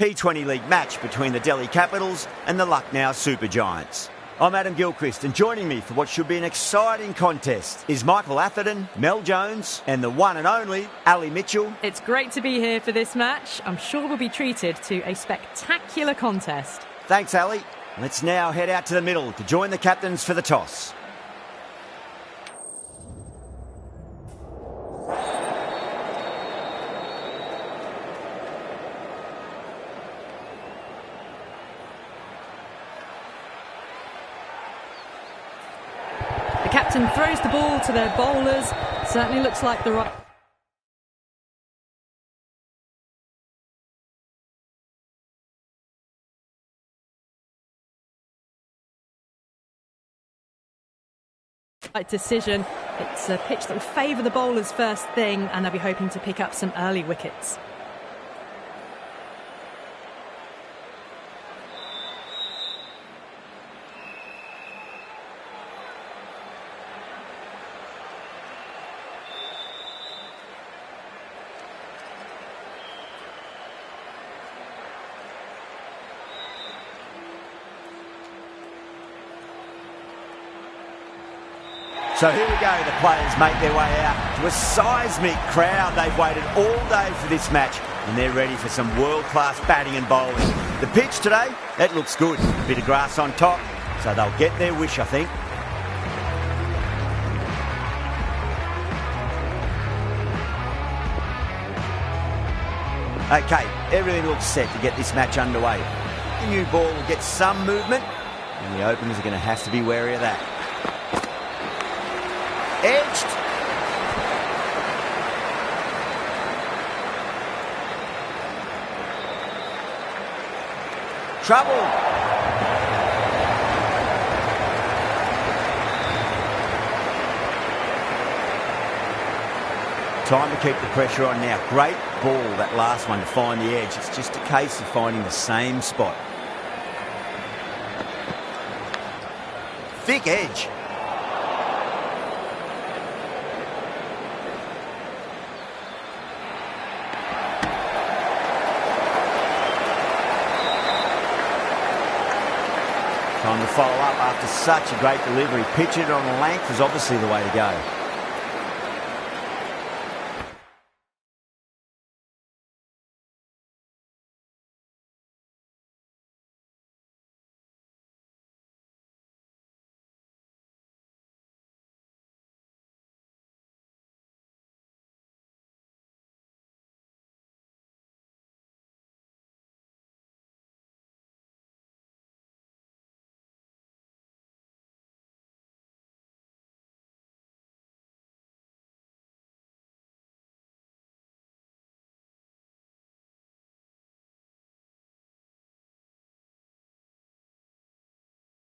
T20 League match between the Delhi Capitals and the Lucknow Supergiants. I'm Adam Gilchrist, and joining me for what should be an exciting contest is Michael Atherton, Mel Jones and the one and only Ali Mitchell. It's great to be here for this match. I'm sure we'll be treated to a spectacular contest. Thanks, Ali. Let's now head out to the middle to join the captains for the toss. The captain throws the ball to their bowlers. Certainly looks like the right decision. It's a pitch that will favour the bowlers first thing, and they'll be hoping to pick up some early wickets. So here we go, the players make their way out to a seismic crowd. They've waited all day for this match and they're ready for some world-class batting and bowling. The pitch today, it looks good. A bit of grass on top, so they'll get their wish, I think. Okay, everything looks set to get this match underway. The new ball will get some movement and the openers are going to have to be wary of that. Edged. Trouble. Time to keep the pressure on now. Great ball, that last one, to find the edge. It's just a case of finding the same spot. Thick edge. Time to follow up after such a great delivery. Pitch it on a length is obviously the way to go.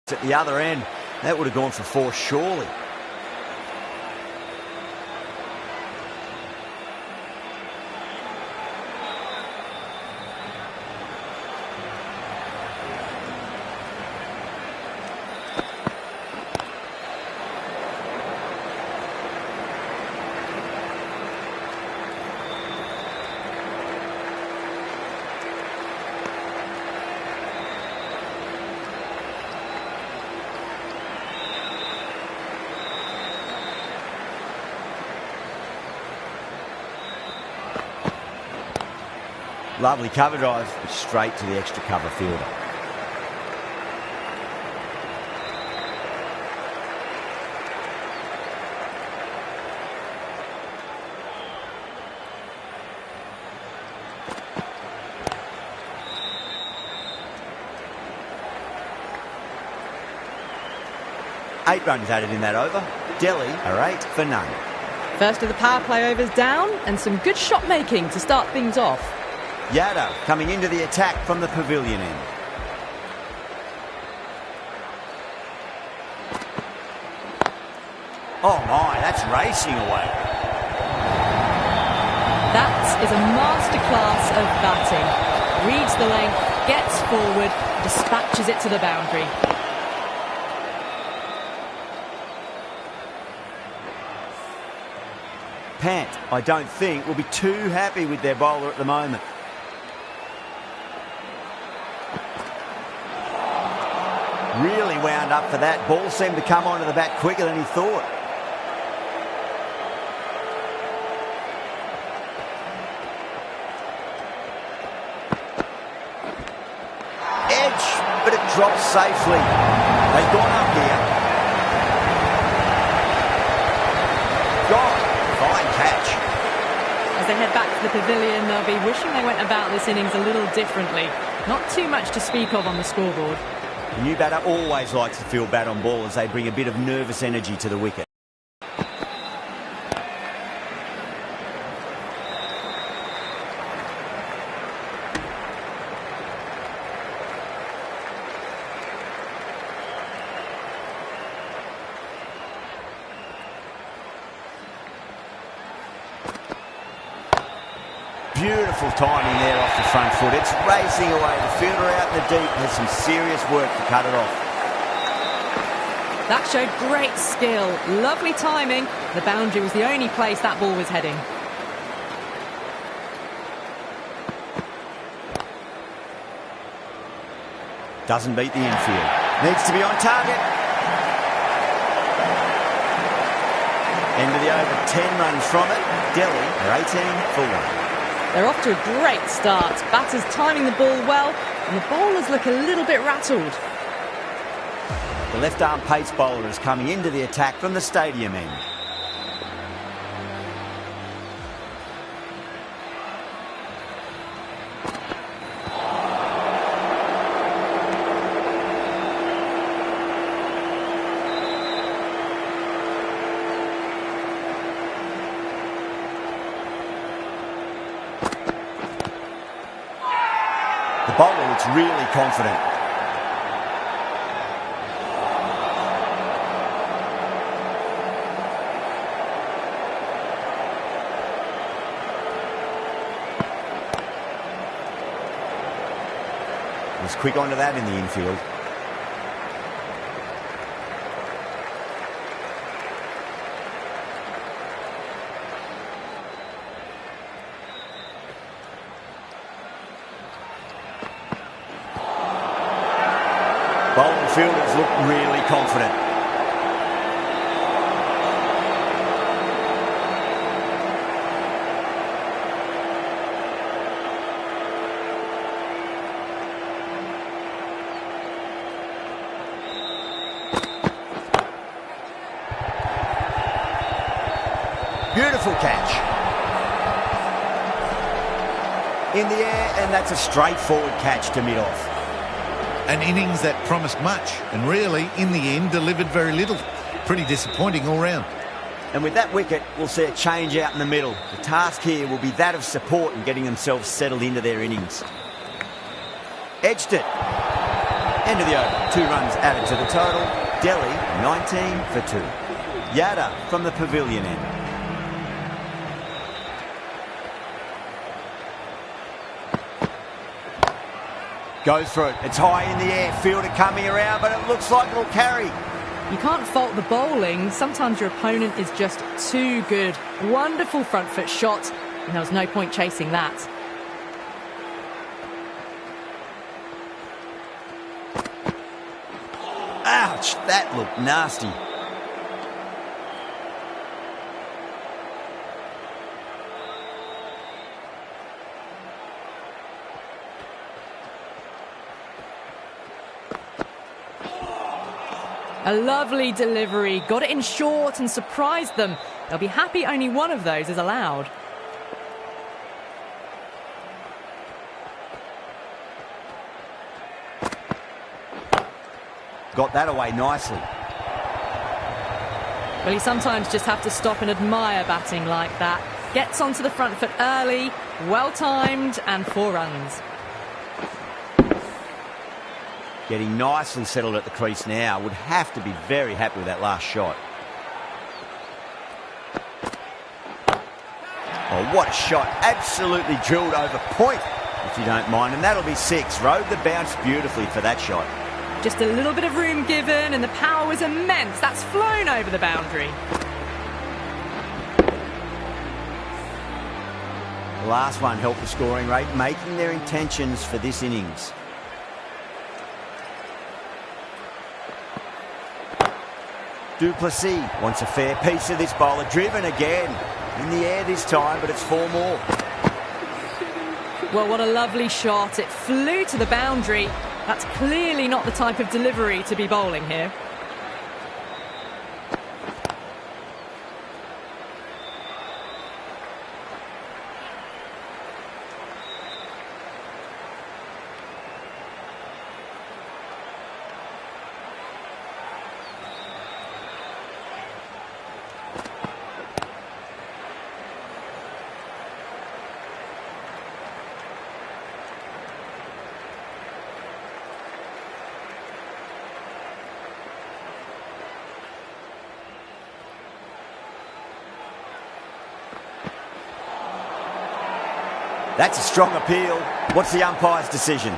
At the other end, that would have gone for four surely. Lovely cover drive, straight to the extra cover fielder. Eight runs added in that over. Delhi are 8 for none. First of the power play overs down, and some good shot making to start things off. Yadav coming into the attack from the pavilion end. Oh my, that's racing away. That is a masterclass of batting. Reads the length, gets forward, dispatches it to the boundary. Pant, I don't think, will be too happy with their bowler at the moment. wound up for that. Ball seemed to come onto the bat quicker than he thought. Edge, but it drops safely. They've gone up here. Fine catch. As they head back to the pavilion, they'll be wishing they went about this innings a little differently. Not too much to speak of on the scoreboard. The new batter always likes to feel bat on ball as they bring a bit of nervous energy to the wicket. Beautiful timing there off the front foot. It's racing away. The fielder out in the deep has some serious work to cut it off. That showed great skill. Lovely timing. The boundary was the only place that ball was heading. Doesn't beat the infield. Needs to be on target. End of the over, 10 runs from it. Delhi are 18 for 1. They're off to a great start. Batters timing the ball well, and the bowlers look a little bit rattled. The left-arm pace bowler is coming into the attack from the stadium end. The bowler looks really confident. Was quick onto that in the infield. Bowling fielders look really confident. Beautiful catch. In the air, and that's a straightforward catch to mid-off. An innings that promised much and really, in the end, delivered very little. Pretty disappointing all round. And with that wicket, we'll see a change out in the middle. The task here will be that of support and getting themselves settled into their innings. Edged it. End of the over. 2 runs added to the total. Delhi 19 for 2. Yada from the pavilion end. Goes for it. It's high in the air. Fielder coming around, but it looks like it'll carry. You can't fault the bowling. Sometimes your opponent is just too good. Wonderful front foot shot, and there was no point chasing that. Ouch, that looked nasty. A lovely delivery, got it in short and surprised them. They'll be happy only one of those is allowed. Got that away nicely. Well, you sometimes just have to stop and admire batting like that. Gets onto the front foot early, well timed, and 4 runs. Getting nicely settled at the crease now. Would have to be very happy with that last shot. Oh, what a shot. Absolutely drilled over point, if you don't mind. And that'll be 6. Rode the bounce beautifully for that shot. Just a little bit of room given, and the power was immense. That's flown over the boundary. The last one helped the scoring rate, making their intentions for this innings. Duplessis wants a fair piece of this bowler. Driven again. In the air this time, but it's 4 more. Well, what a lovely shot. It flew to the boundary. That's clearly not the type of delivery to be bowling here. That's a strong appeal. What's the umpire's decision?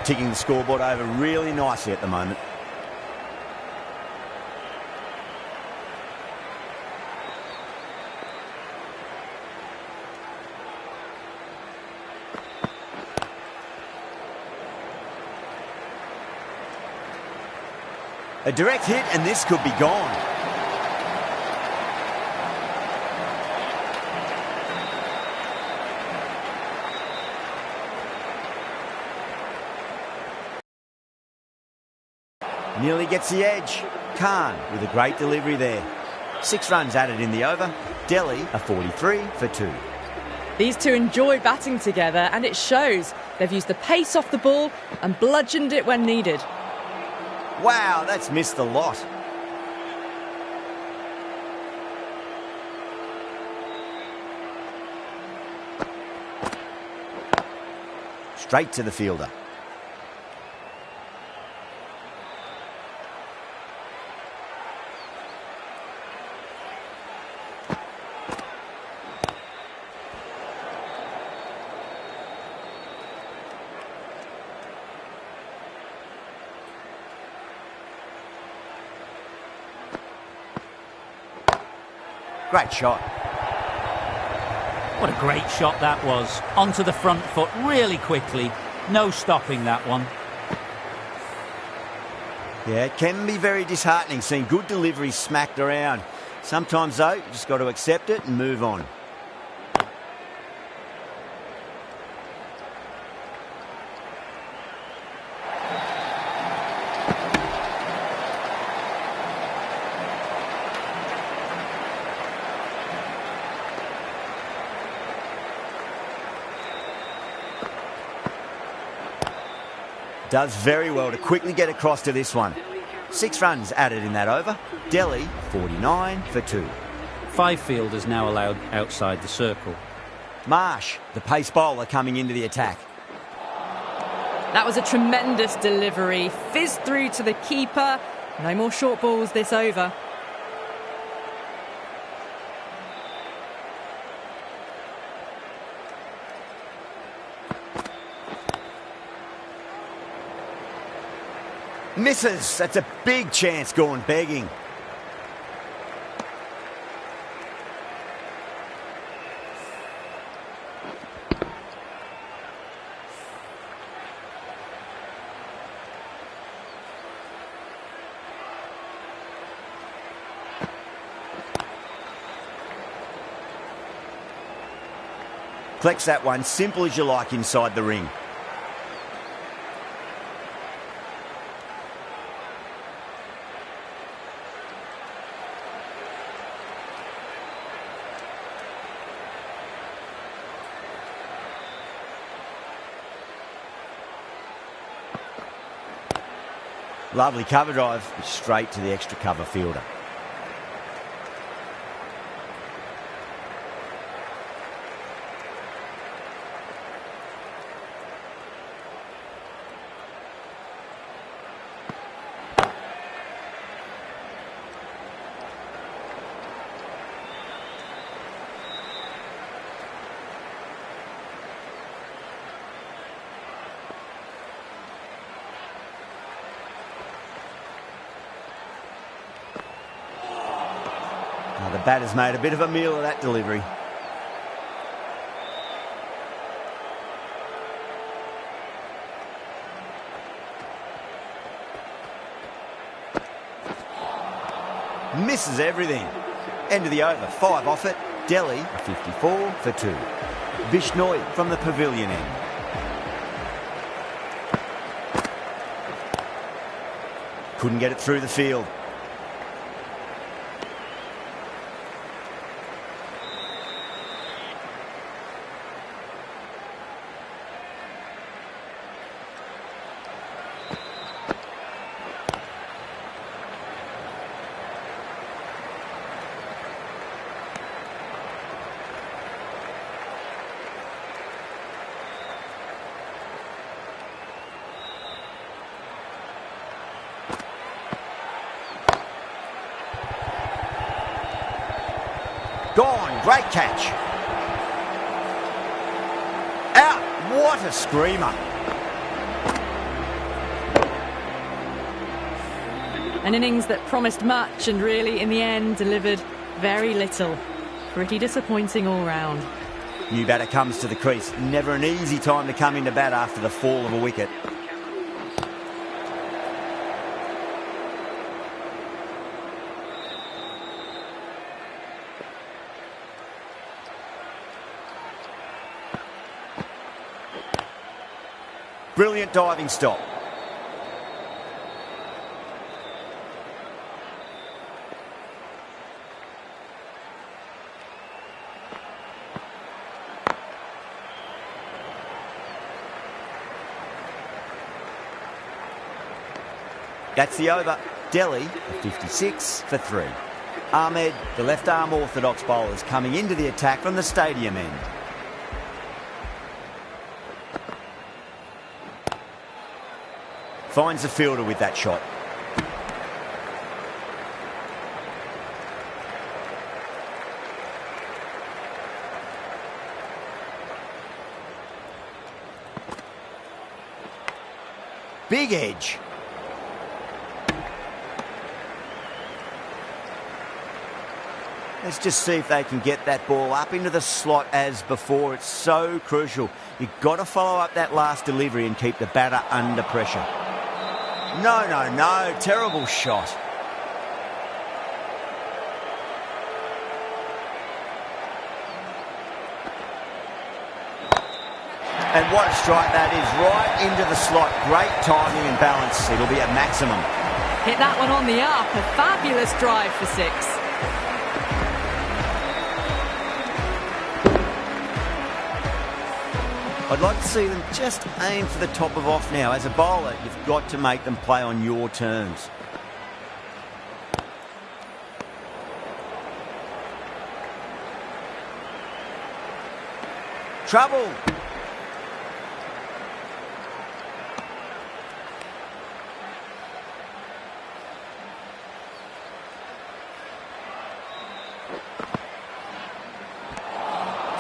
Ticking the scoreboard over really nicely at the moment. A direct hit and this could be gone. Nearly gets the edge. Khan with a great delivery there. 6 runs added in the over. Delhi are 43 for 2. These two enjoy batting together, and it shows. They've used the pace off the ball and bludgeoned it when needed. Wow, that's missed a lot. Straight to the fielder. Great shot. What a great shot that was. Onto the front foot really quickly. No stopping that one. Yeah, it can be very disheartening seeing good deliveries smacked around. Sometimes, though, you just got to accept it and move on. Does very well to quickly get across to this one. 6 runs added in that over. Delhi 49 for 2. 5 fielders now allowed outside the circle. Marsh, the pace bowler, coming into the attack. That was a tremendous delivery. Fizzed through to the keeper. No more short balls this over. Misses. That's a big chance gone begging. Collects that one, simple as you like, inside the ring. Lovely cover drive, straight to the extra cover fielder. The batter's made a bit of a meal of that delivery. Misses everything. End of the over. 5 off it. Delhi, a 54 for 2. Bishnoi from the pavilion end. Couldn't get it through the field. Gone. Great catch. Out. What a screamer. An innings that promised much and really, in the end, delivered very little. Pretty disappointing all round. New batter comes to the crease. Never an easy time to come into bat after the fall of a wicket. Brilliant diving stop. That's the over. Delhi, 56 for 3. Ahmed, the left-arm orthodox bowler, is coming into the attack from the stadium end. Finds the fielder with that shot. Big edge. Let's just see if they can get that ball up into the slot as before. It's so crucial. You've got to follow up that last delivery and keep the batter under pressure. No, no, no. Terrible shot. And what a strike that is. Right into the slot. Great timing and balance. It'll be at maximum. Hit that one on the up. A fabulous drive for 6. I'd like to see them just aim for the top of off now. As a bowler, you've got to make them play on your terms. Trouble.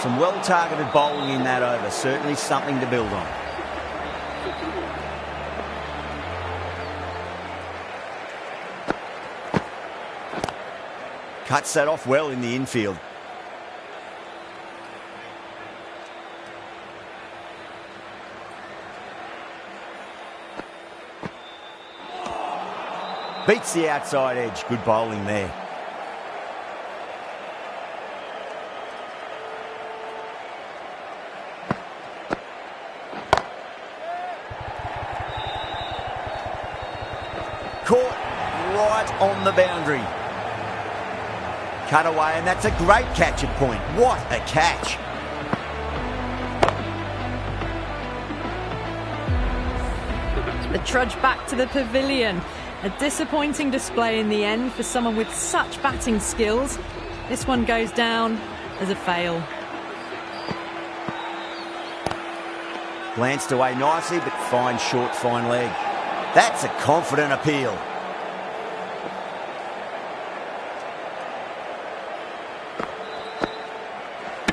Some well-targeted bowling in that over. Certainly something to build on. Cuts that off well in the infield. Beats the outside edge. Good bowling there. Caught right on the boundary. Cut away, and that's a great catch at point. What a catch. The trudge back to the pavilion. A disappointing display in the end for someone with such batting skills. This one goes down as a fail. Glanced away nicely, but fine short, fine leg. That's a confident appeal.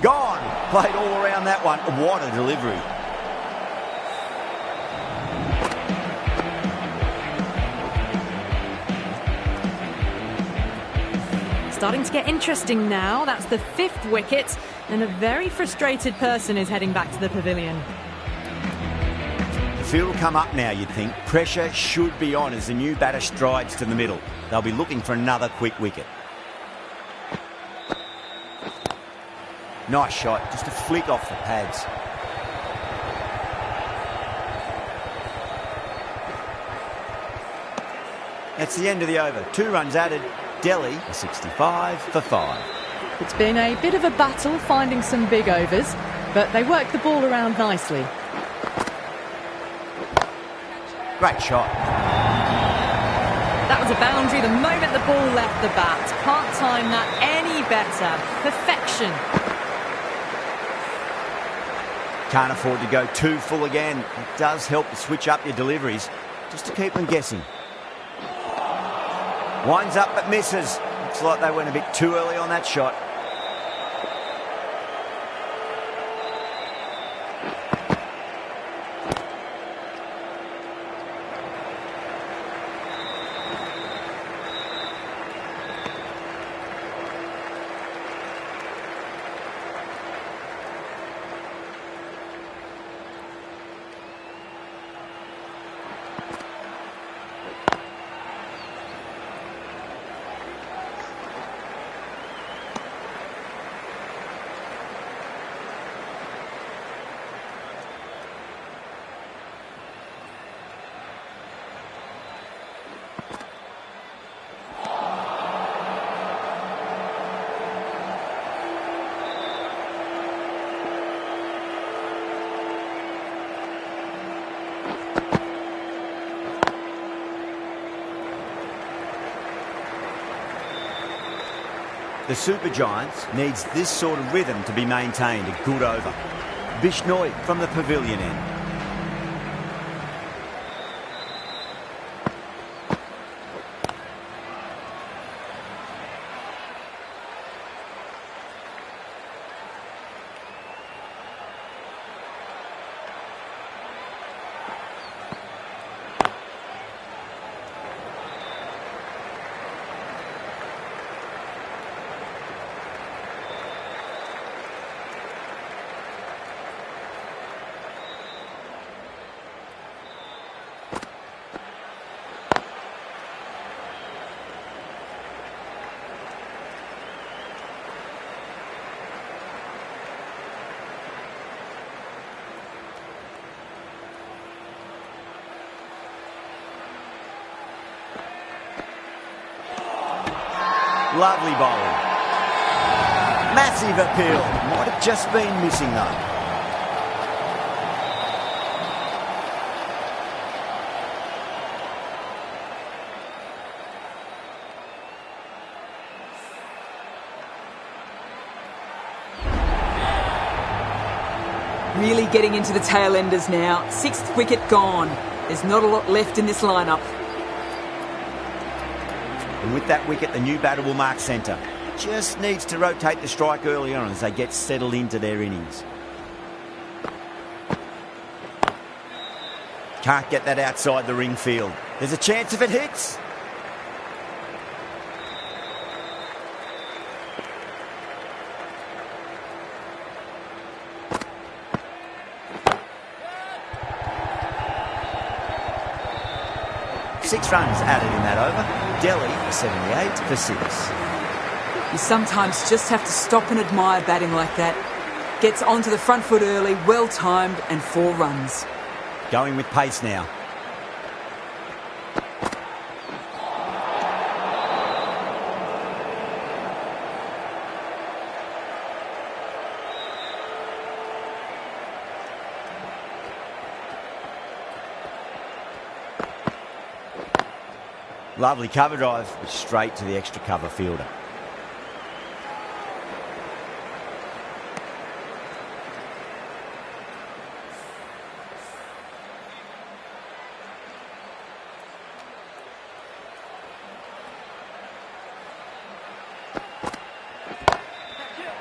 Gone. Played all around that one. What a delivery. starting to get interesting now. That's the 5th wicket, and a very frustrated person is heading back to the pavilion. The field will come up now, you'd think. Pressure should be on as the new batter strides to the middle. They'll be looking for another quick wicket. Nice shot, just a flick off the pads. That's the end of the over. 2 runs added. Delhi are 65 for 5. It's been a bit of a battle finding some big overs, but they work the ball around nicely. Great shot. That was a boundary the moment the ball left the bat. Can't time that any better. Perfection. Can't afford to go too full again. It does help to switch up your deliveries, just to keep them guessing. Winds up but misses. Looks like they went a bit too early on that shot. The Super Giants needs this sort of rhythm to be maintained. A good over. Bishnoi from the pavilion end. Lovely bowling. Massive appeal. Might have just been missing though. Really getting into the tail enders now. 6th wicket gone. There's not a lot left in this lineup. And with that wicket, the new batter will mark centre. Just needs to rotate the strike early on as they get settled into their innings. Can't get that outside the ring field. There's a chance if it hits. Six runs added in that over. Delhi are 78 for 6. You sometimes just have to stop and admire batting like that. Gets onto the front foot early, well timed, and 4 runs. Going with pace now. Lovely cover drive, but straight to the extra cover fielder.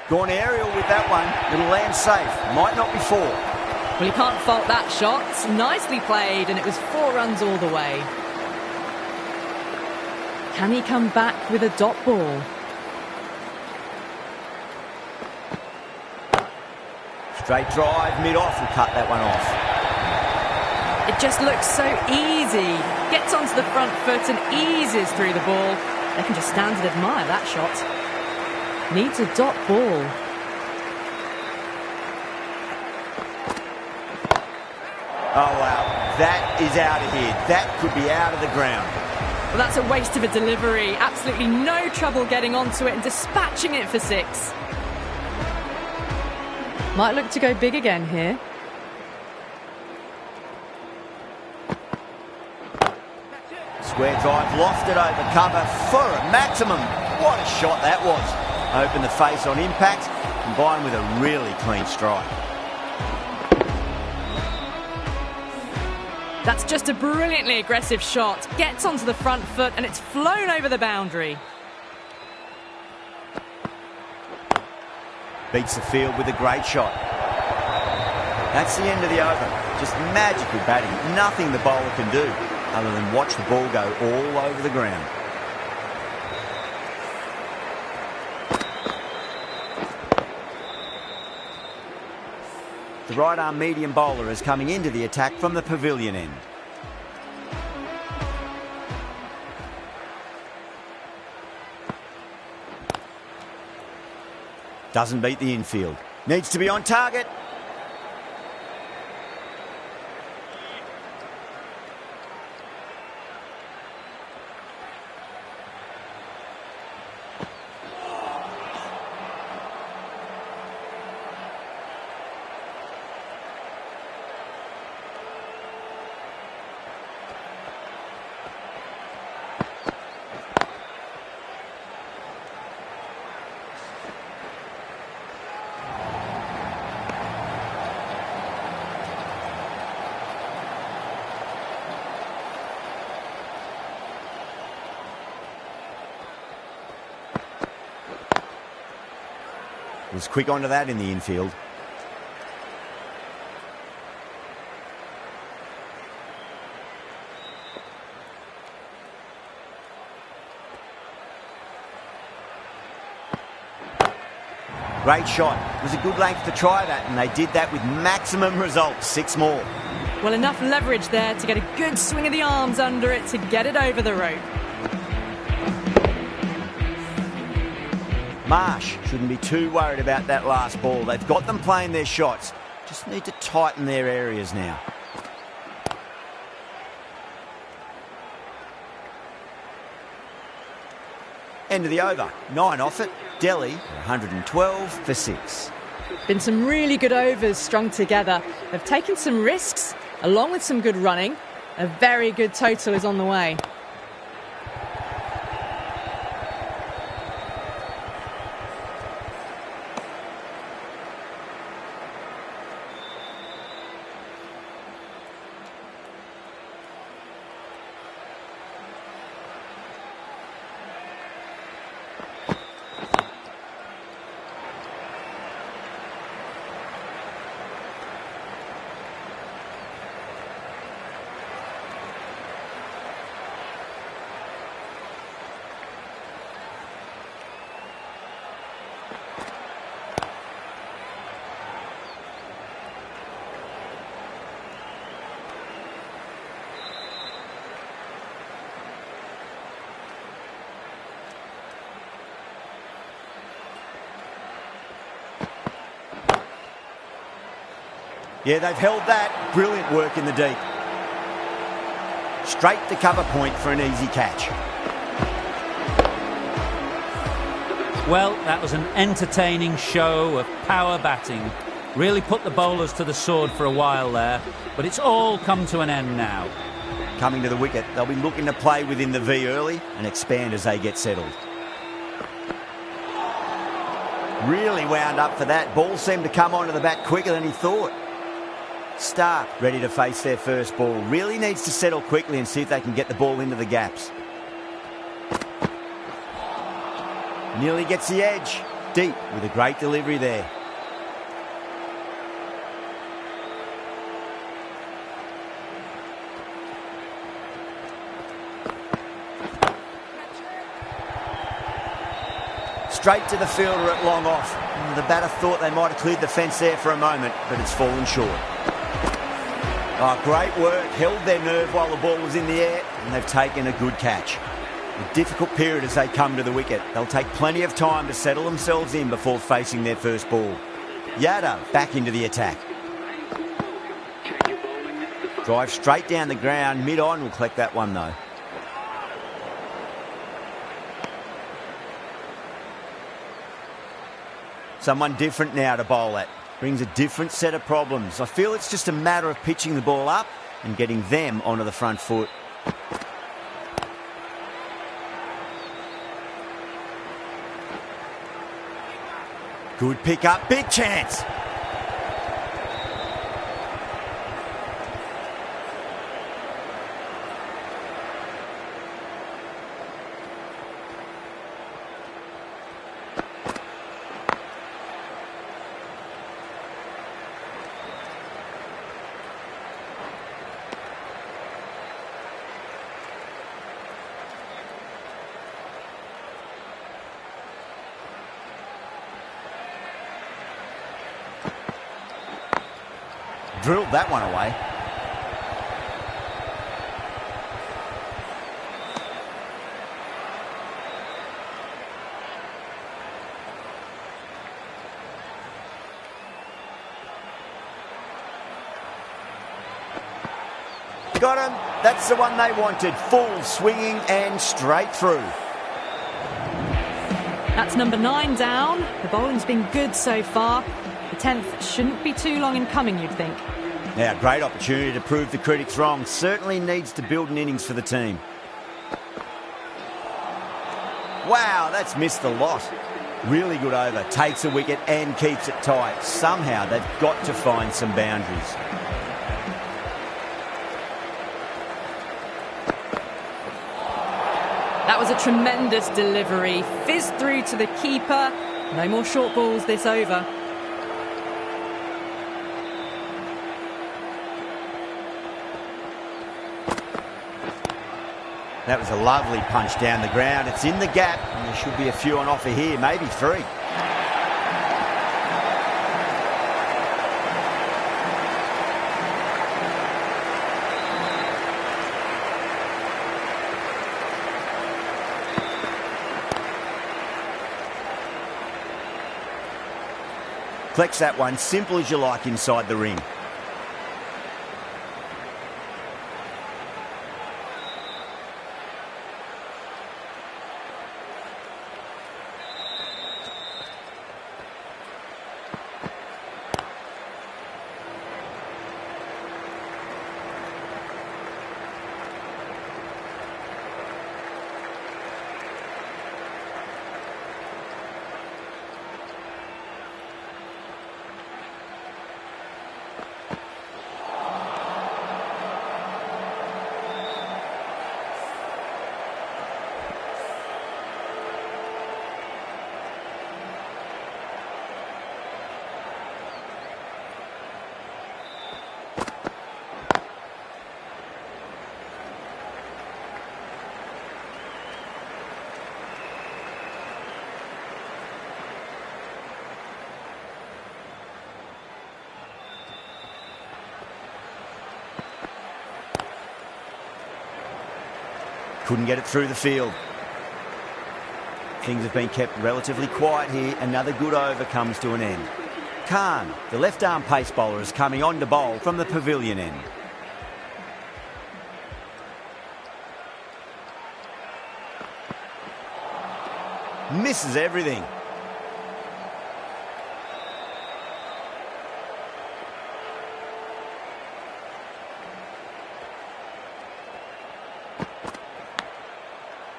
Gone aerial with that one. It'll land safe. Might not be 4. Well, you can't fault that shot. It's nicely played, and it was 4 runs all the way. Can he come back with a dot ball? Straight drive, mid-off, will cut that one off. It just looks so easy. Gets onto the front foot and eases through the ball. They can just stand and admire that shot. Needs a dot ball. Oh, wow. That is out of here. That could be out of the ground. Well, that's a waste of a delivery. Absolutely no trouble getting onto it and dispatching it for 6. Might look to go big again here. Square drive lofted over cover for a maximum. What a shot that was. Open the face on impact, combined with a really clean strike. That's just a brilliantly aggressive shot. Gets onto the front foot and it's flown over the boundary. Beats the field with a great shot. That's the end of the over. Just magical batting. Nothing the bowler can do other than watch the ball go all over the ground. The right-arm medium bowler is coming into the attack from the pavilion end. Doesn't beat the infield. Needs to be on target. Was quick onto that in the infield. Great shot. It was a good length to try that, and they did that with maximum results. 6 more. Well, enough leverage there to get a good swing of the arms under it to get it over the rope. Marsh shouldn't be too worried about that last ball. They've got them playing their shots. Just need to tighten their areas now. End of the over. 9 off it. Delhi, 112 for 6. Been some really good overs strung together. They've taken some risks, along with some good running. A very good total is on the way. Yeah, they've held that. Brilliant work in the deep. Straight to cover point for an easy catch. Well, that was an entertaining show of power batting. Really put the bowlers to the sword for a while there, but it's all come to an end now. Coming to the wicket, they'll be looking to play within the V early and expand as they get settled. Really wound up for that. Ball seemed to come onto the bat quicker than he thought. Stark ready to face their first ball. Really needs to settle quickly and see if they can get the ball into the gaps. Nearly gets the edge. Deep with a great delivery there. straight to the fielder at long off. The batter thought they might have cleared the fence there for a moment, but it's fallen short. Oh, great work. Held their nerve while the ball was in the air, and they've taken a good catch. A difficult period as they come to the wicket. They'll take plenty of time to settle themselves in before facing their first ball. Yadav back into the attack. Drive straight down the ground. Mid-on will collect that one, though. Someone different now to bowl at. Brings a different set of problems. I feel it's just a matter of pitching the ball up and getting them onto the front foot. Good pick up, big chance. Drilled that one away. Got him. That's the one they wanted. Full swinging and straight through. That's number 9 down. The bowling's been good so far. The 10th shouldn't be too long in coming, you'd think. Now, great opportunity to prove the critics wrong. Certainly needs to build an innings for the team. Wow, that's missed a lot. Really good over. Takes a wicket and keeps it tight. Somehow they've got to find some boundaries. That was a tremendous delivery. Fizzed through to the keeper. No more short balls this over. That was a lovely punch down the ground. It's in the gap, and there should be a few on offer here, maybe 3. Collects that one, simple as you like inside the ring. Couldn't get it through the field. Things have been kept relatively quiet here. Another good over comes to an end. Khan, the left-arm pace bowler, is coming on to bowl from the pavilion end. Misses everything.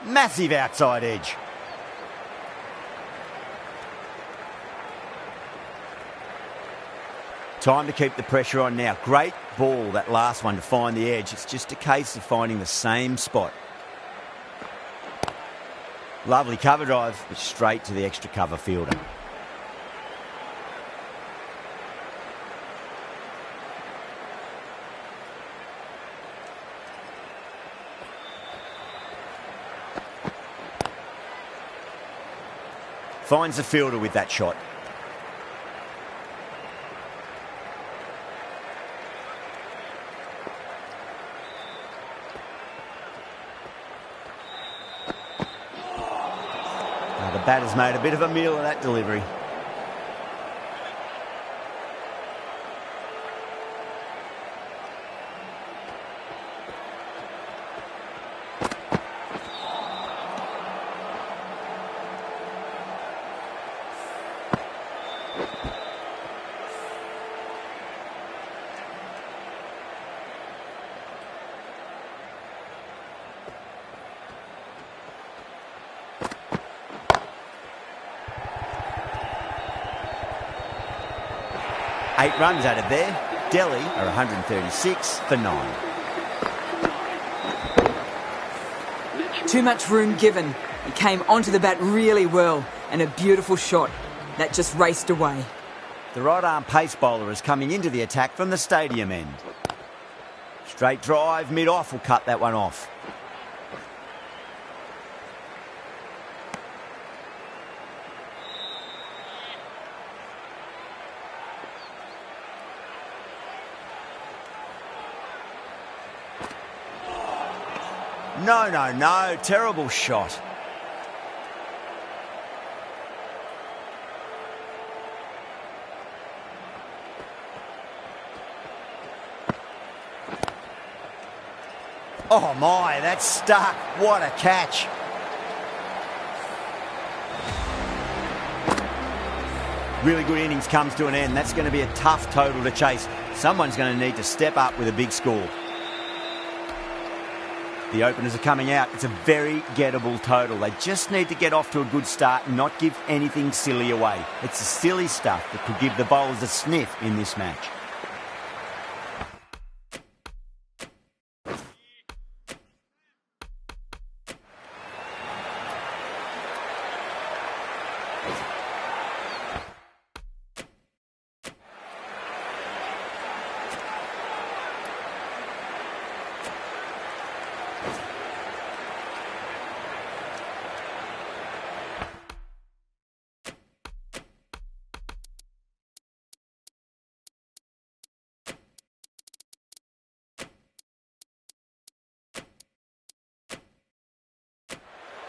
Massive outside edge. Time to keep the pressure on now. Great ball, that last one, to find the edge. It's just a case of finding the same spot. Lovely cover drive, but straight to the extra cover fielder. Finds the fielder with that shot. Now the batter's made a bit of a meal of that delivery. Eight runs added there. Delhi are 136 for 9. Too much room given. He came onto the bat really well, and a beautiful shot. That just raced away. The right-arm pace bowler is coming into the attack from the stadium end. Straight drive, mid-off will cut that one off. No, terrible shot. Oh my, that's stuck. What a catch. Really good innings comes to an end. That's going to be a tough total to chase. Someone's going to need to step up with a big score. The openers are coming out. It's a very gettable total. They just need to get off to a good start and not give anything silly away. It's the silly stuff that could give the bowlers a sniff in this match.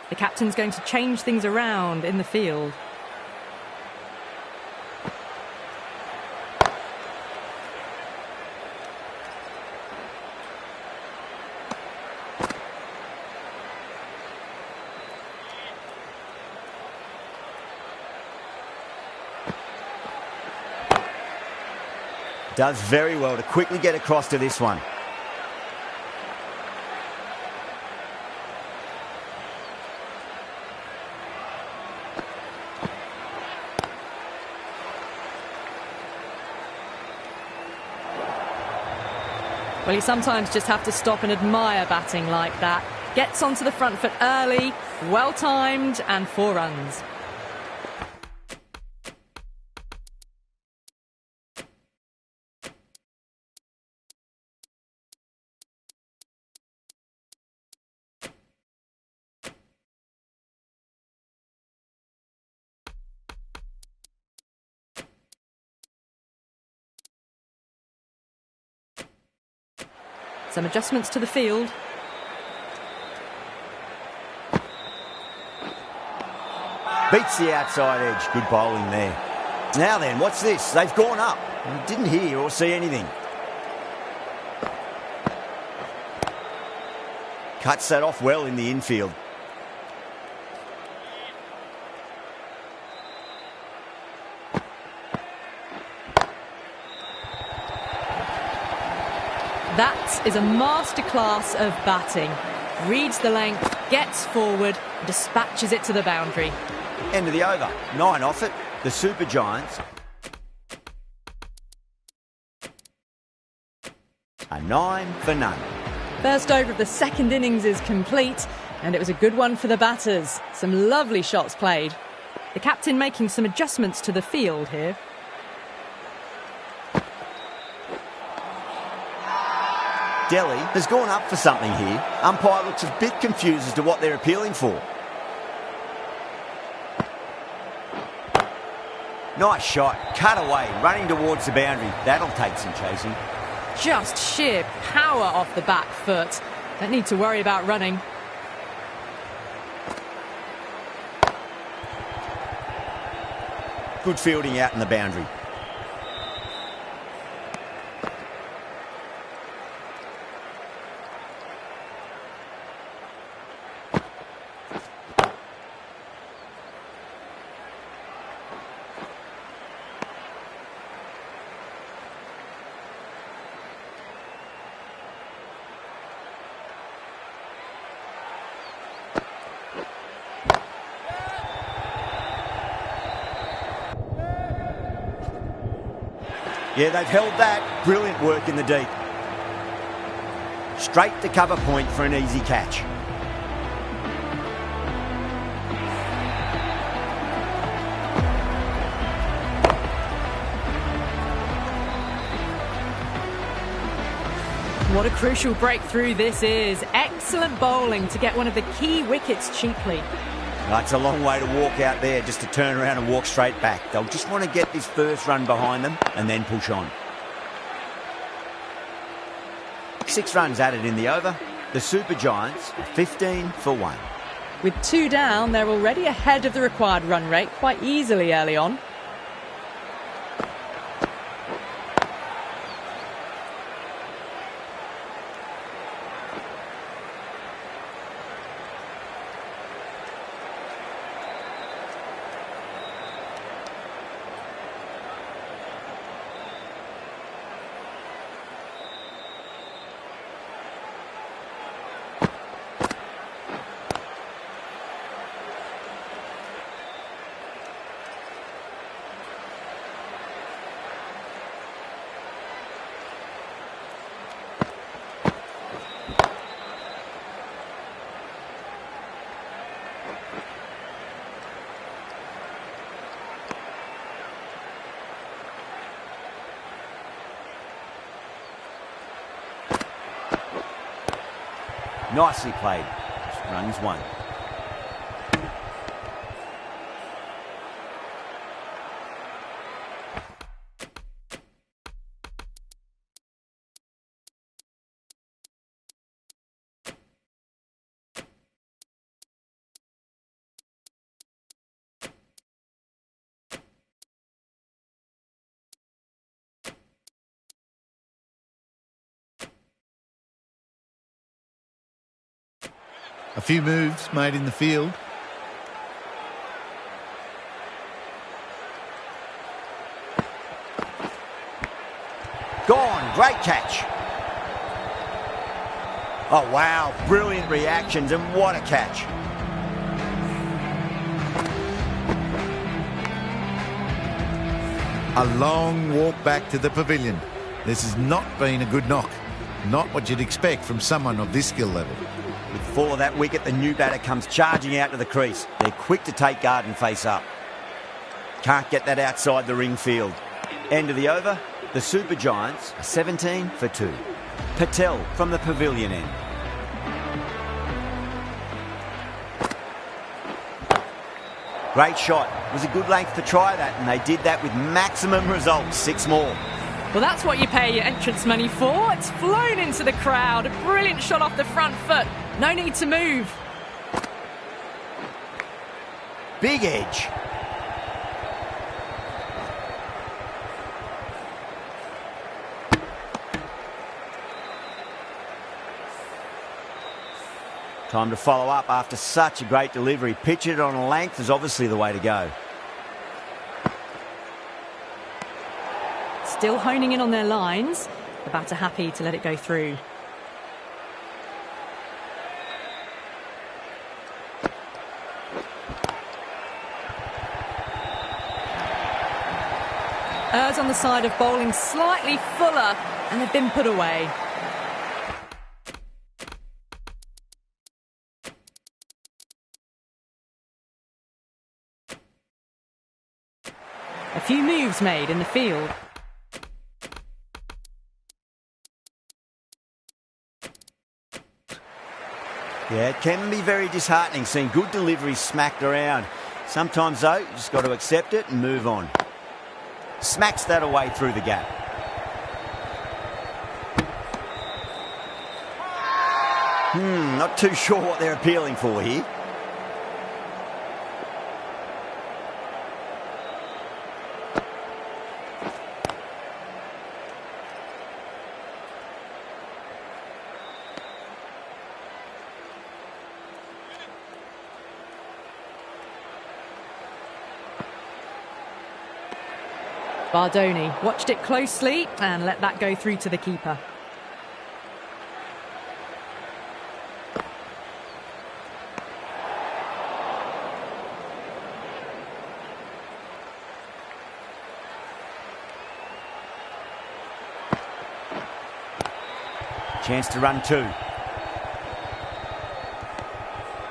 The captain's going to change things around in the field. Does very well to quickly get across to this one. Well, you sometimes just have to stop and admire batting like that. Gets onto the front foot early, well timed, and 4 runs. Some adjustments to the field. Beats the outside edge. Good bowling there. Now then, what's this? They've gone up. Didn't hear or see anything. Cuts that off well in the infield. That is a masterclass of batting. Reads the length, gets forward, dispatches it to the boundary. End of the over. 9 off it. The Super Giants are 9 for none. First over of the second innings is complete, and it was a good one for the batters. Some lovely shots played. The captain making some adjustments to the field here. Delhi has gone up for something here. Umpire looks a bit confused as to what they're appealing for. Nice shot, cut away, running towards the boundary. That'll take some chasing. Just sheer power off the back foot. Don't need to worry about running. Good fielding out in the boundary. Yeah, they've held that. Brilliant work in the deep. Straight to cover point for an easy catch. What a crucial breakthrough this is. Excellent bowling to get one of the key wickets cheaply. It's a long way to walk out there just to turn around and walk straight back. They'll just want to get this first run behind them and then push on. 6 runs added in the over. The Super Giants are 15 for 1. With 2 down, they're already ahead of the required run rate quite easily early on. Nicely played. Runs 1. A few moves made in the field. Gone. Great catch. Oh, wow. Brilliant reactions, and what a catch. A long walk back to the pavilion. This has not been a good knock. Not what you'd expect from someone of this skill level. With 4 of that wicket, the new batter comes charging out to the crease. They're quick to take guard and face up. Can't get that outside the ring field. End of the over. The Super Giants are 17 for 2. Patel from the pavilion end. Great shot. It was a good length to try that, and they did that with maximum results. 6 more. Well, that's what you pay your entrance money for. It's flown into the crowd. A brilliant shot off the front foot. No need to move. Big edge. Time to follow up after such a great delivery. Pitch it on a length is obviously the way to go. Still honing in on their lines. The batter happy to let it go through. Errs on the side of bowling slightly fuller, and they've been put away. A few moves made in the field. Yeah, it can be very disheartening seeing good deliveries smacked around. Sometimes, though, you just got to accept it and move on. Smacks that away through the gap. Not too sure what they're appealing for here. Bardoni watched it closely and let that go through to the keeper. Chance to run two.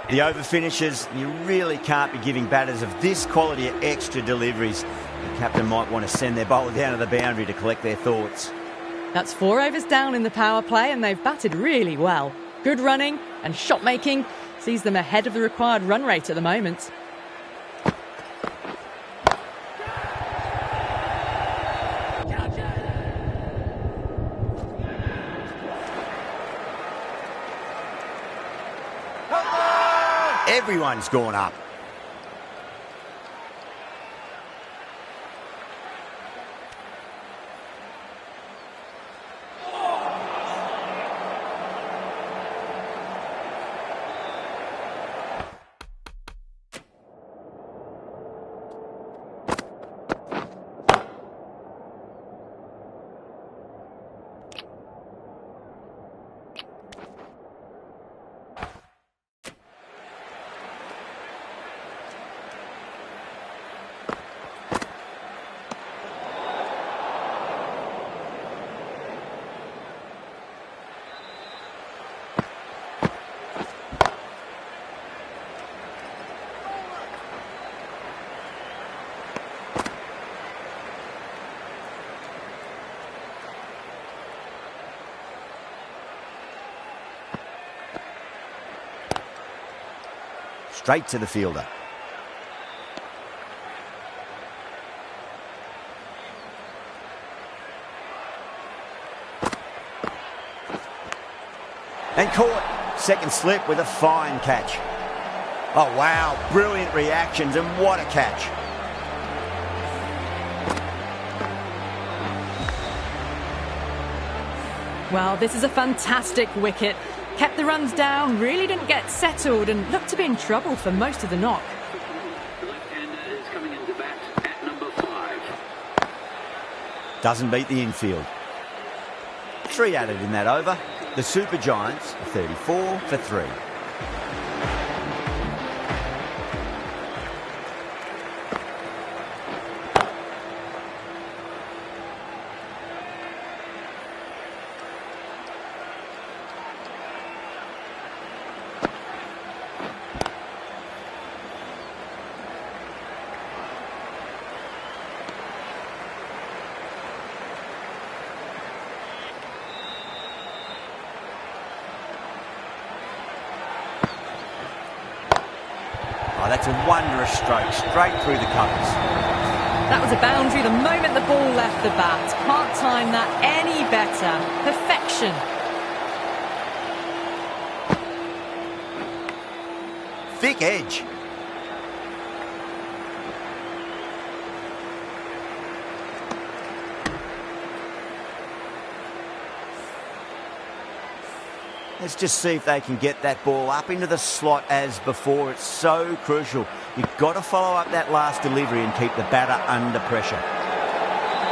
The over finishes, you really can't be giving batters of this quality extra deliveries. The captain might want to send their bowler down to the boundary to collect their thoughts. That's 4 overs down in the power play and they've batted really well. Good running and shot making sees them ahead of the required run rate at the moment. Everyone's gone up. Straight to the fielder. And caught. Second slip with a fine catch. Oh, wow. Brilliant reactions and what a catch. Well, this is a fantastic wicket. Kept the runs down, really didn't get settled and looked to be in trouble for most of the knock. The left-hander is coming into bat at number 5. Doesn't beat the infield. 3 added in that over. The Super Giants are 34 for 3. Oh, that's a wondrous stroke, straight through the covers. That was a boundary the moment the ball left the bat. Can't time that any better. Perfection. Thick edge. Let's just see if they can get that ball up into the slot as before. It's so crucial. You've got to follow up that last delivery and keep the batter under pressure.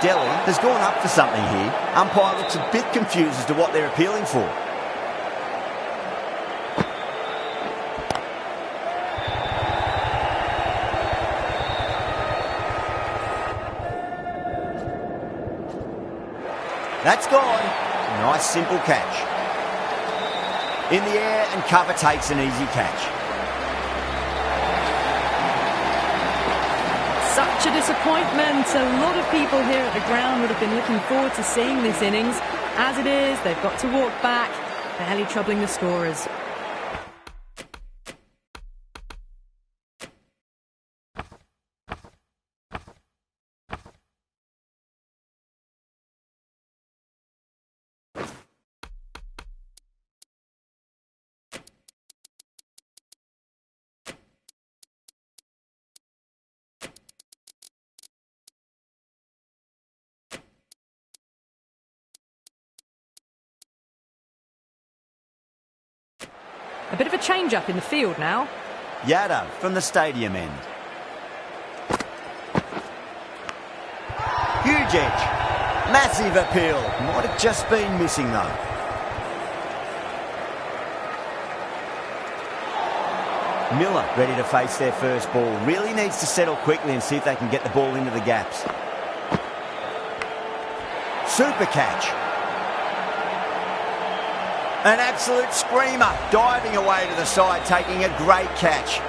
Delhi has gone up for something here. Umpire looks a bit confused as to what they're appealing for. That's gone. Nice simple catch. In the air and cover takes an easy catch. Such a disappointment. A lot of people here at the ground would have been looking forward to seeing this innings. As it is, they've got to walk back, barely troubling the scorers. A bit of a change-up in the field now. Yadav from the stadium end. Huge edge. Massive appeal. Might have just been missing though. Miller ready to face their first ball. Really needs to settle quickly and see if they can get the ball into the gaps. Super catch. An absolute screamer. Diving away to the side, taking a great catch.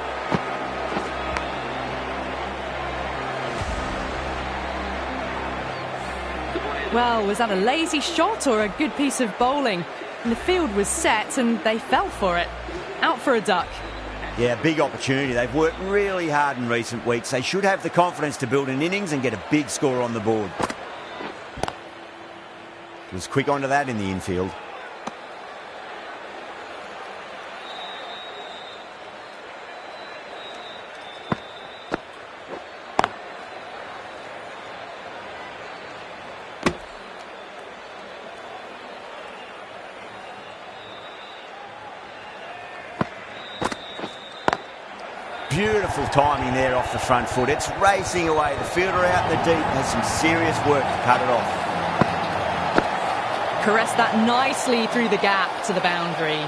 Well, was that a lazy shot or a good piece of bowling? And the field was set and they fell for it. Out for a duck. Yeah, big opportunity. They've worked really hard in recent weeks. They should have the confidence to build an innings and get a big score on the board. Was quick onto that in the infield. Beautiful timing there off the front foot. It's racing away. The fielder out in the deep has some serious work to cut it off. Caressed that nicely through the gap to the boundary.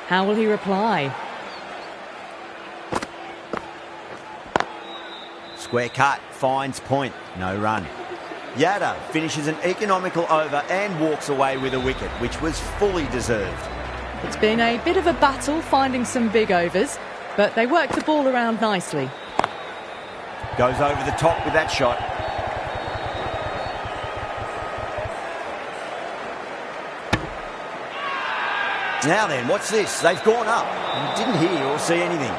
How will he reply? Square cut, finds point, no run. Yadav finishes an economical over and walks away with a wicket, which was fully deserved. It's been a bit of a battle finding some big overs, but they worked the ball around nicely. Goes over the top with that shot. Now then, what's this? They've gone up. Didn't hear or see anything.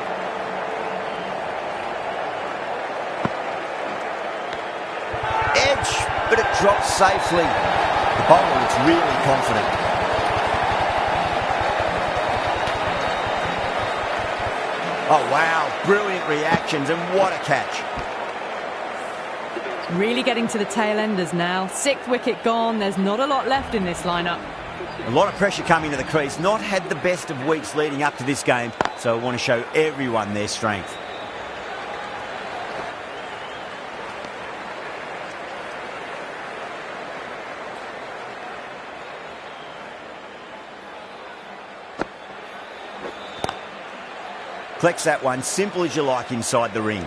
Edge, but it drops safely. The bowler looks really confident. Oh wow, brilliant reactions and what a catch. Really getting to the tail enders now. 6th wicket gone, there's not a lot left in this lineup. A lot of pressure coming to the crease. Not had the best of weeks leading up to this game, so I want to show everyone their strength. Collects that one, simple as you like inside the ring.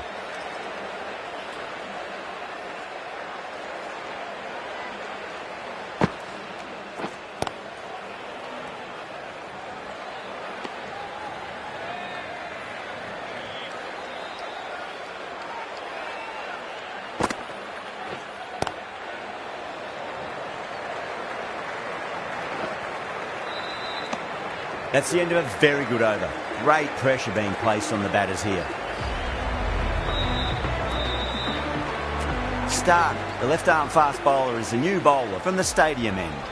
That's the end of a very good over. Great pressure being placed on the batters here. Stark, the left-arm fast bowler, is the new bowler from the stadium end.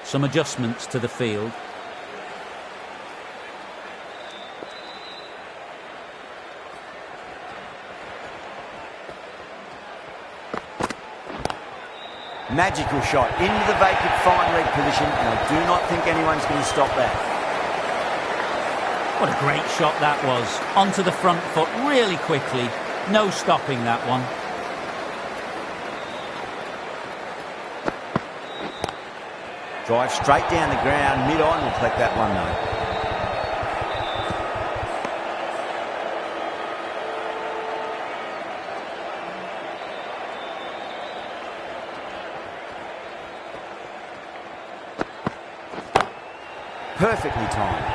Some adjustments to the field. Magical shot into the vacant fine leg position, and I do not think anyone's going to stop that. What a great shot that was. Onto the front foot really quickly. No stopping that one. Drive straight down the ground, mid-on, will collect that one though. Perfectly timed.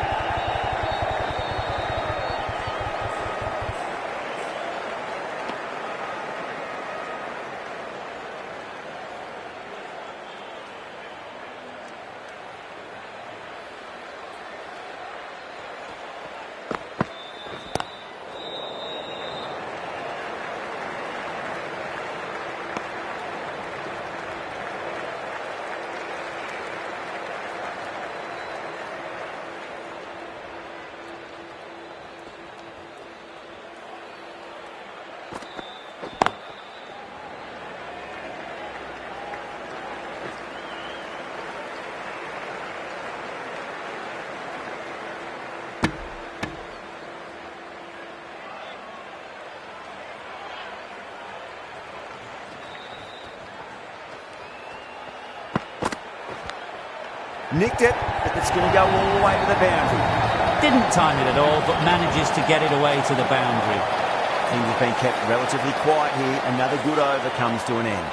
Nicked it, but it's going to go all the way to the boundary. Didn't time it at all, but manages to get it away to the boundary. Things have been kept relatively quiet here. Another good over comes to an end.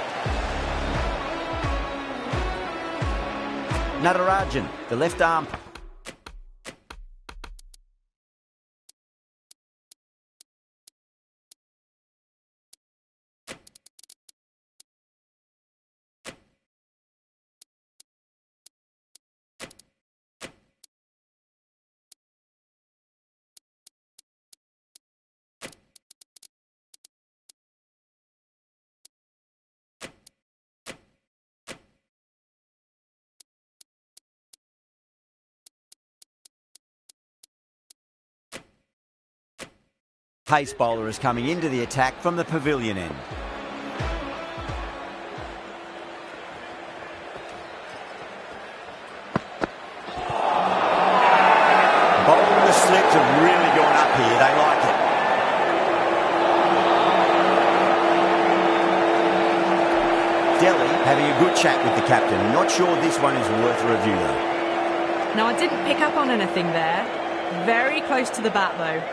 Natarajan, the left arm. Pace bowler is coming into the attack from the pavilion end. Bowling the slips have really gone up here. They like it. Delhi having a good chat with the captain. Not sure this one is worth a review though. Now, I didn't pick up on anything there. Very close to the bat though.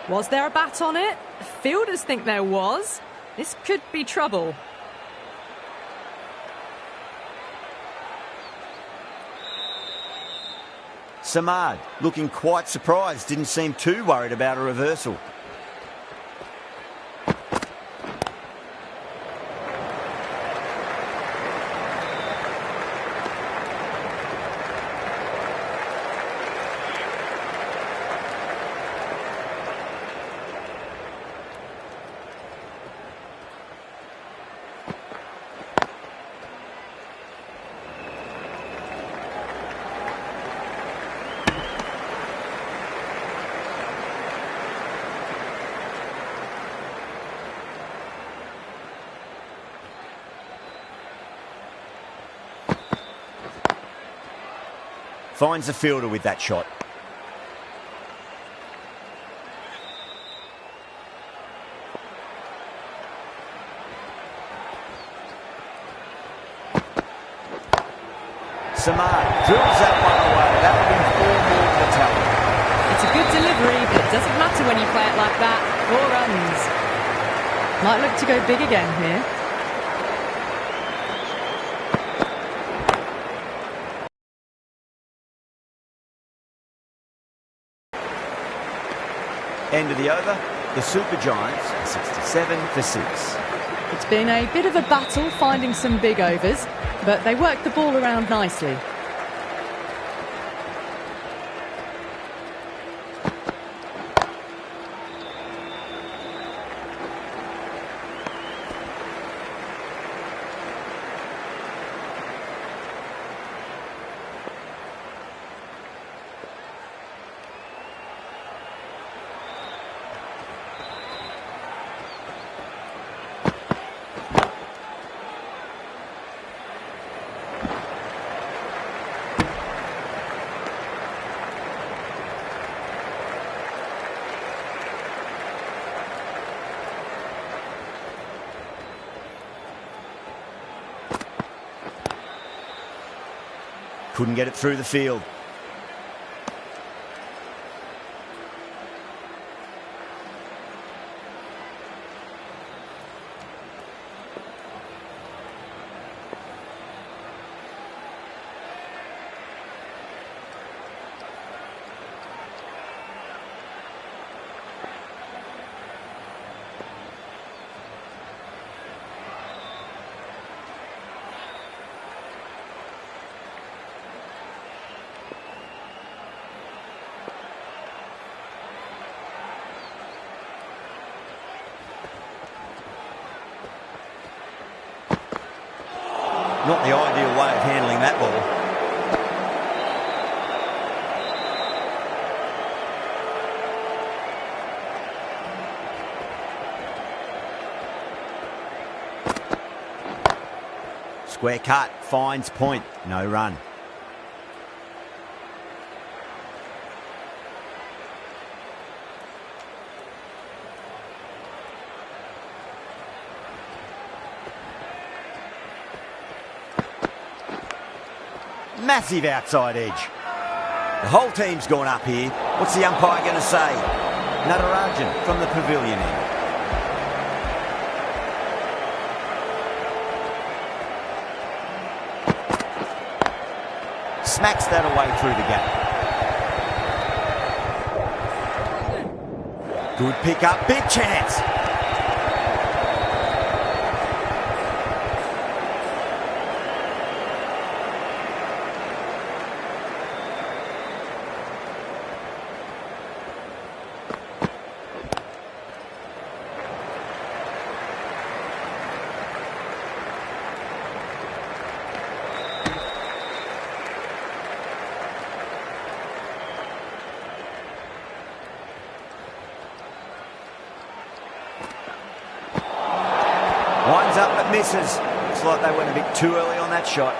Was there a bat on it? Fielders think there was. This could be trouble. Samad looking quite surprised. Didn't seem too worried about a reversal. Finds the fielder with that shot. Samad drills that one away. That would be 4 more to the tally. It's a good delivery, but it doesn't matter when you play it like that. 4 runs. Might look to go big again here. End of the over, the Super Giants 67 for 6. It's been a bit of a battle finding some big overs, but they worked the ball around nicely. Couldn't get it through the field. Not the ideal way of handling that ball. Square cut, finds point, no run. Massive outside edge. The whole team's gone up here. What's the umpire going to say? Natarajan from the pavilion end. Smacks that away through the gap. Good pick up, big chance. Winds up but misses. Looks like they went a bit too early on that shot.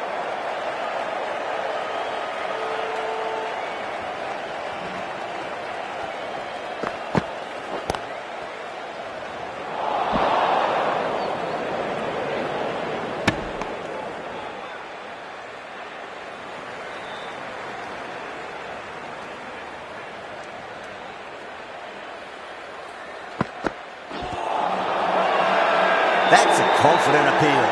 That's a confident appeal.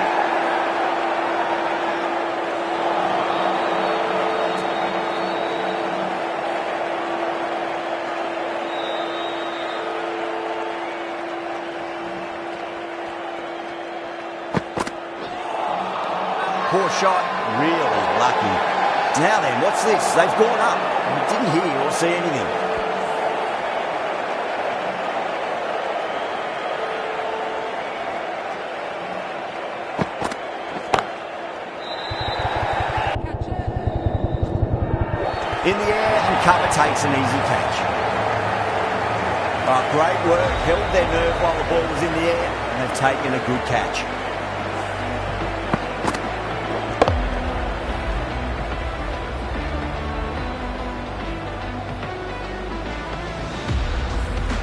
Poor shot, really lucky. Now then, what's this? They've gone up. We didn't hear or see anything. In the air and cover takes an easy catch. Oh, great work, held their nerve while the ball was in the air and they've taken a good catch.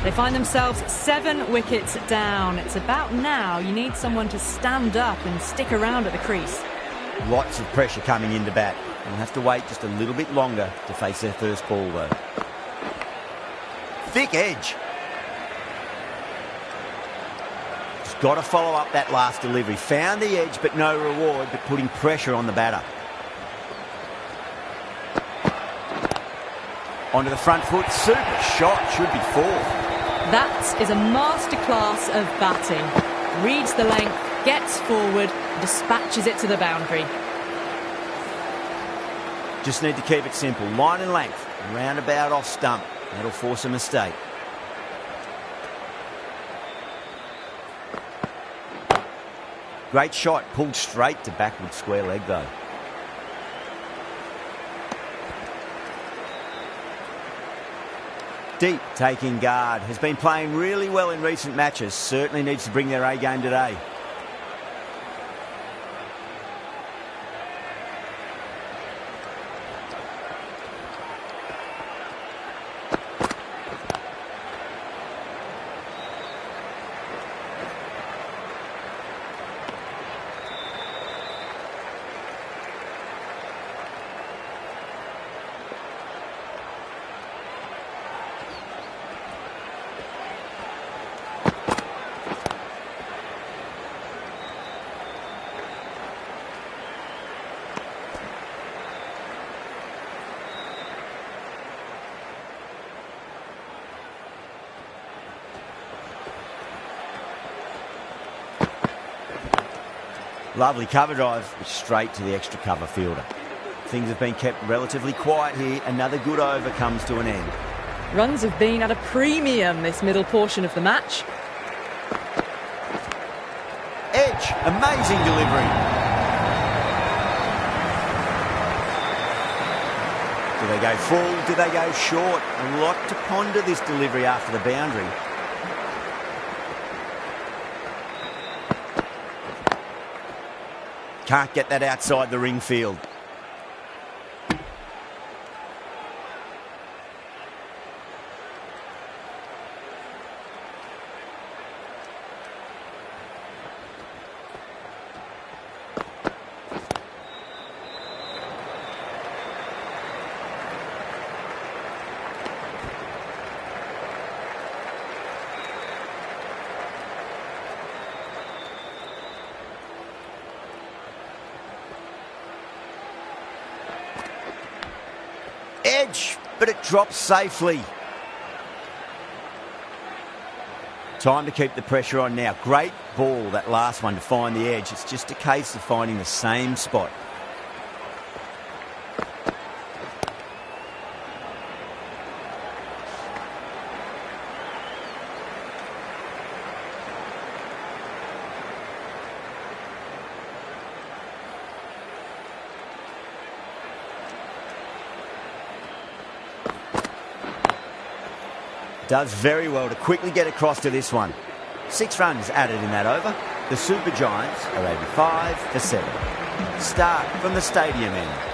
They find themselves 7 wickets down. It's about now you need someone to stand up and stick around at the crease. Lots of pressure coming into bat. They'll have to wait just a little bit longer to face their first ball, though. Thick edge. Just got to follow up that last delivery. Found the edge, but no reward, but putting pressure on the batter. Onto the front foot. Super shot. Should be 4. That is a masterclass of batting. Reads the length, gets forward, dispatches it to the boundary. Just need to keep it simple. Line and length. Roundabout off stump. That'll force a mistake. Great shot. Pulled straight to backward square leg, though. Deep taking guard. Has been playing really well in recent matches. Certainly needs to bring their A game today. Lovely cover drive, straight to the extra cover fielder. Things have been kept relatively quiet here. Another good over comes to an end. Runs have been at a premium this middle portion of the match. Edge, amazing delivery. Do they go full? Do they go short? A lot to ponder this delivery after the boundary. Can't get that outside the ring field. edge, but it drops safely. Time to keep the pressure on now. Great ball, that last one, to find the edge. It's just a case of finding the same spot. Does very well to quickly get across to this one. 6 runs added in that over. The Super Giants are 85 for 7. Start from the stadium end.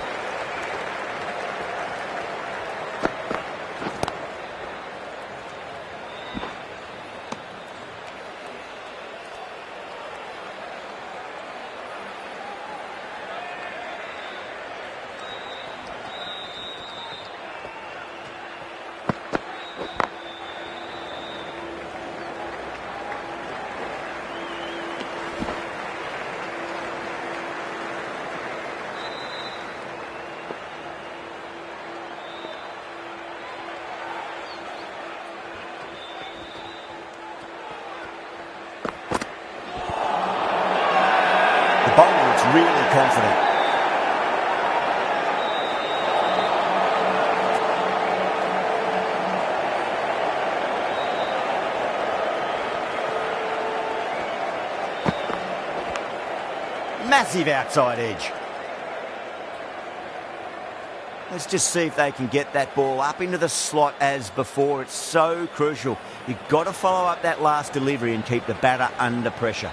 Bowler looks really confident. Massive outside edge. Let's just see if they can get that ball up into the slot as before. It's so crucial. You've got to follow up that last delivery and keep the batter under pressure.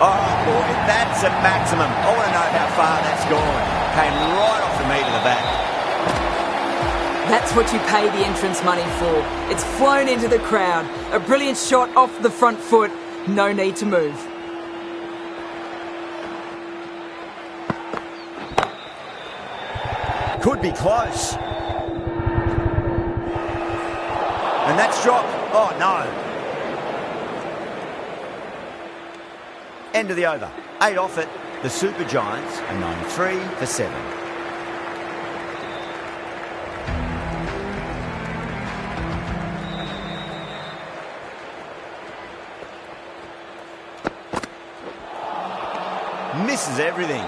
Oh, boy, that's a maximum. I want to know how far that's gone. Came right off the meat of the bat. That's what you pay the entrance money for. It's flown into the crowd. A brilliant shot off the front foot. No need to move. Could be close. And that's dropped. Oh, no. End of the over. 8 off it. The Super Giants are 93 for 7. Misses everything.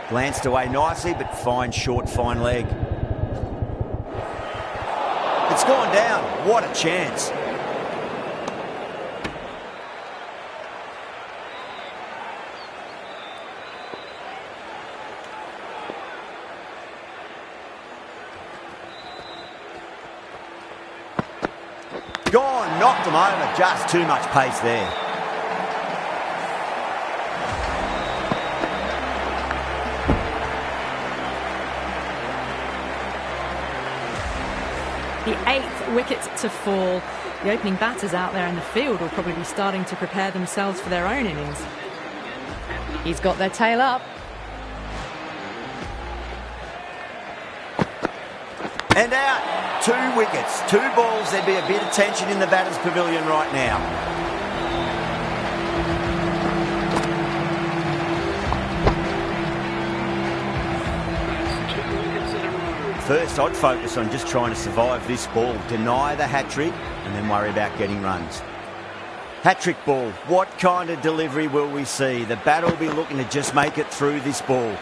Glanced away nicely, but fine short, fine leg. It's gone down. What a chance. Gone, knocked him over. Just too much pace there. The 8th wicket to fall. The opening batters out there in the field will probably be starting to prepare themselves for their own innings. He's got their tail up. And out. 2 wickets, 2 balls. There'd be a bit of tension in the batter's pavilion right now. First, I'd focus on just trying to survive this ball, deny the hat-trick, and then worry about getting runs. Hat-trick ball, what kind of delivery will we see? The batter will be looking to just make it through this ball.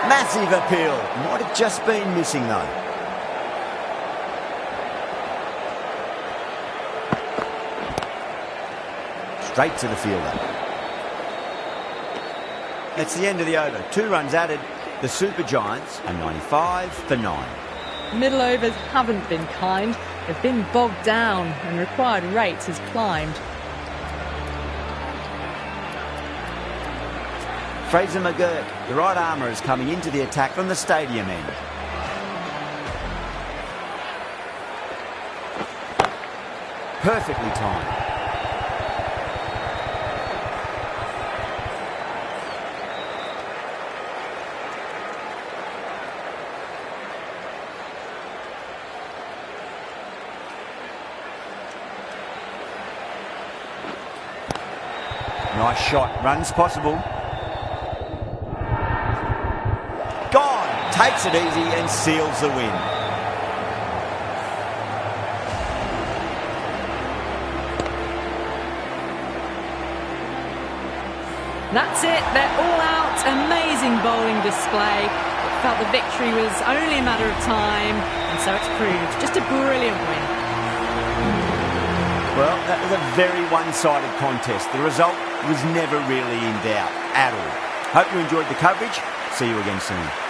Massive appeal. Might have just been missing, though. Straight to the fielder. That's the end of the over. 2 runs added. The Super Giants are 95 for 9. Middle overs haven't been kind. They've been bogged down and required rate has climbed. Fraser McGurk, the right armour, is coming into the attack from the stadium end. Perfectly timed. Nice shot. Runs possible. Gone. Takes it easy and seals the win. That's it, they're all out. Amazing bowling display. It felt the victory was only a matter of time, and so it's proved just a brilliant win. Well, that was a very one-sided contest. The result was never really in doubt at all. Hope you enjoyed the coverage. See you again soon.